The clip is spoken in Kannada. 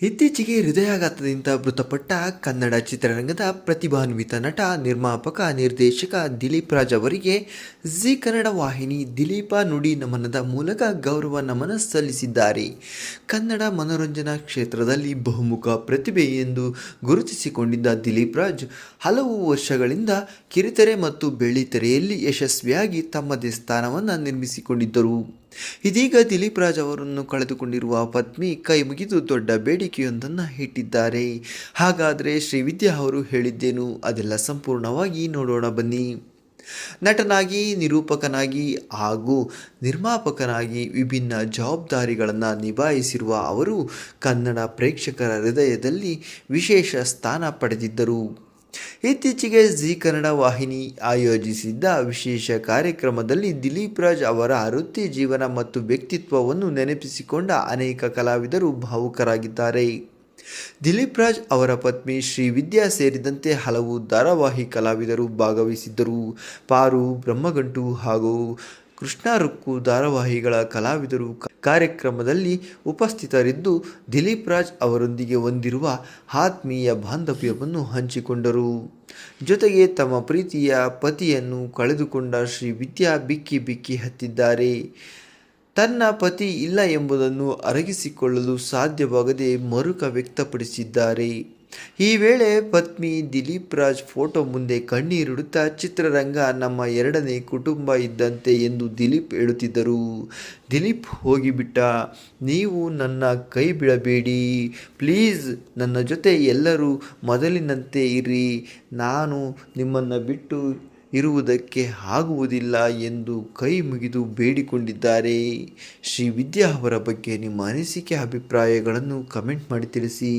ಇತ್ತೀಚೆಗೆ ಹೃದಯಾಘಾತದಿಂದ ಮೃತಪಟ್ಟ ಕನ್ನಡ ಚಿತ್ರರಂಗದ ಪ್ರತಿಭಾನ್ವಿತ ನಟ, ನಿರ್ಮಾಪಕ, ನಿರ್ದೇಶಕ ದಿಲೀಪ್ ರಾಜ್ ಅವರಿಗೆ ಜಿ ಕನ್ನಡ ವಾಹಿನಿ ದಿಲೀಪ ನುಡಿ ನಮನದ ಮೂಲಕ ಗೌರವ ನಮನ ಸಲ್ಲಿಸಿದ್ದಾರೆ. ಕನ್ನಡ ಮನೋರಂಜನಾ ಕ್ಷೇತ್ರದಲ್ಲಿ ಬಹುಮುಖ ಪ್ರತಿಭೆ ಎಂದು ಗುರುತಿಸಿಕೊಂಡಿದ್ದ ದಿಲೀಪ್ ರಾಜ್ ಹಲವು ವರ್ಷಗಳಿಂದ ಕಿರುತೆರೆ ಮತ್ತು ಬೆಳ್ಳಿತೆರೆಯಲ್ಲಿ ಯಶಸ್ವಿಯಾಗಿ ತಮ್ಮದೇ ಸ್ಥಾನವನ್ನು ನಿರ್ಮಿಸಿಕೊಂಡಿದ್ದರು. ಇದೀಗ ದಿಲೀಪ್ ರಾಜ್ ಅವರನ್ನು ಕಳೆದುಕೊಂಡಿರುವ ಪತ್ನಿ ಕೈ ಮುಗಿದು ದೊಡ್ಡ ಬೇಡಿಕೆಯೊಂದನ್ನು ಇಟ್ಟಿದ್ದಾರೆ. ಹಾಗಾದರೆ ಶ್ರೀವಿದ್ಯಾ ಅವರು ಹೇಳಿದ್ದೇನು? ಅದೆಲ್ಲ ಸಂಪೂರ್ಣವಾಗಿ ನೋಡೋಣ ಬನ್ನಿ. ನಟನಾಗಿ, ನಿರೂಪಕನಾಗಿ ಹಾಗೂ ನಿರ್ಮಾಪಕನಾಗಿ ವಿಭಿನ್ನ ಜವಾಬ್ದಾರಿಗಳನ್ನು ನಿಭಾಯಿಸಿರುವ ಅವರು ಕನ್ನಡ ಪ್ರೇಕ್ಷಕರ ಹೃದಯದಲ್ಲಿ ವಿಶೇಷ ಸ್ಥಾನ ಪಡೆದಿದ್ದರು. ಇತ್ತೀಚೆಗೆ ಜಿ ಕನ್ನಡ ವಾಹಿನಿ ಆಯೋಜಿಸಿದ್ದ ವಿಶೇಷ ಕಾರ್ಯಕ್ರಮದಲ್ಲಿ ದಿಲೀಪ್ ರಾಜ್ ಅವರ ವೃತ್ತಿ ಜೀವನ ಮತ್ತು ವ್ಯಕ್ತಿತ್ವವನ್ನು ನೆನಪಿಸಿಕೊಂಡ ಅನೇಕ ಕಲಾವಿದರು ಭಾವುಕರಾಗಿದ್ದಾರೆ. ದಿಲೀಪ್ ರಾಜ್ ಅವರ ಪತ್ನಿ ಶ್ರೀವಿದ್ಯಾ ಸೇರಿದಂತೆ ಹಲವು ಧಾರಾವಾಹಿ ಕಲಾವಿದರು ಭಾಗವಹಿಸಿದ್ದರು. ಪಾರು, ಬ್ರಹ್ಮಗಂಟು ಹಾಗೂ ಕೃಷ್ಣಾರುಕ್ಕು ಧಾರಾವಾಹಿಗಳ ಕಲಾವಿದರು ಕಾರ್ಯಕ್ರಮದಲ್ಲಿ ಉಪಸ್ಥಿತರಿದ್ದು ದಿಲೀಪ್ ರಾಜ್ ಅವರೊಂದಿಗೆ ಹೊಂದಿರುವ ಆತ್ಮೀಯ ಬಾಂಧವ್ಯವನ್ನು ಹಂಚಿಕೊಂಡರು. ಜೊತೆಗೆ ತಮ್ಮ ಪ್ರೀತಿಯ ಪತಿಯನ್ನು ಕಳೆದುಕೊಂಡ ಶ್ರೀವಿದ್ಯಾ ಬಿಕ್ಕಿ ಬಿಕ್ಕಿ ಹತ್ತಿದ್ದಾರೆ. ತನ್ನ ಪತಿ ಇಲ್ಲ ಎಂಬುದನ್ನು ಅರಗಿಸಿಕೊಳ್ಳಲು ಸಾಧ್ಯವಾಗದೆ ಮರುಕ ವ್ಯಕ್ತಪಡಿಸಿದ್ದಾರೆ. ಈ ವೇಳೆ ಪತ್ನಿ ದಿಲೀಪ್ ರಾಜ್ ಫೋಟೋ ಮುಂದೆ ಕಣ್ಣೀರಿಡುತ್ತಾ ಚಿತ್ರರಂಗ ನಮ್ಮ ಎರಡನೇ ಕುಟುಂಬ ಇದ್ದಂತೆ ಎಂದು ದಿಲೀಪ್ ಹೇಳುತ್ತಿದ್ದರು. ದಿಲೀಪ್ ಹೋಗಿಬಿಟ್ಟ, ನೀವು ನನ್ನ ಕೈ ಬಿಡಬೇಡಿ ಪ್ಲೀಸ್, ನನ್ನ ಜೊತೆ ಎಲ್ಲರೂ ಮೊದಲಿನಂತೆ ಇರಿ, ನಾನು ನಿಮ್ಮನ್ನು ಬಿಟ್ಟು ಇರುವುದಕ್ಕೆ ಆಗುವುದಿಲ್ಲ ಎಂದು ಕೈ ಮುಗಿದು ಬೇಡಿಕೊಂಡಿದ್ದಾರೆ. ಶ್ರೀವಿದ್ಯಾ ಅವರ ಬಗ್ಗೆ ನಿಮ್ಮ ಅನಿಸಿಕೆ, ಅಭಿಪ್ರಾಯಗಳನ್ನು ಕಮೆಂಟ್ ಮಾಡಿ ತಿಳಿಸಿ.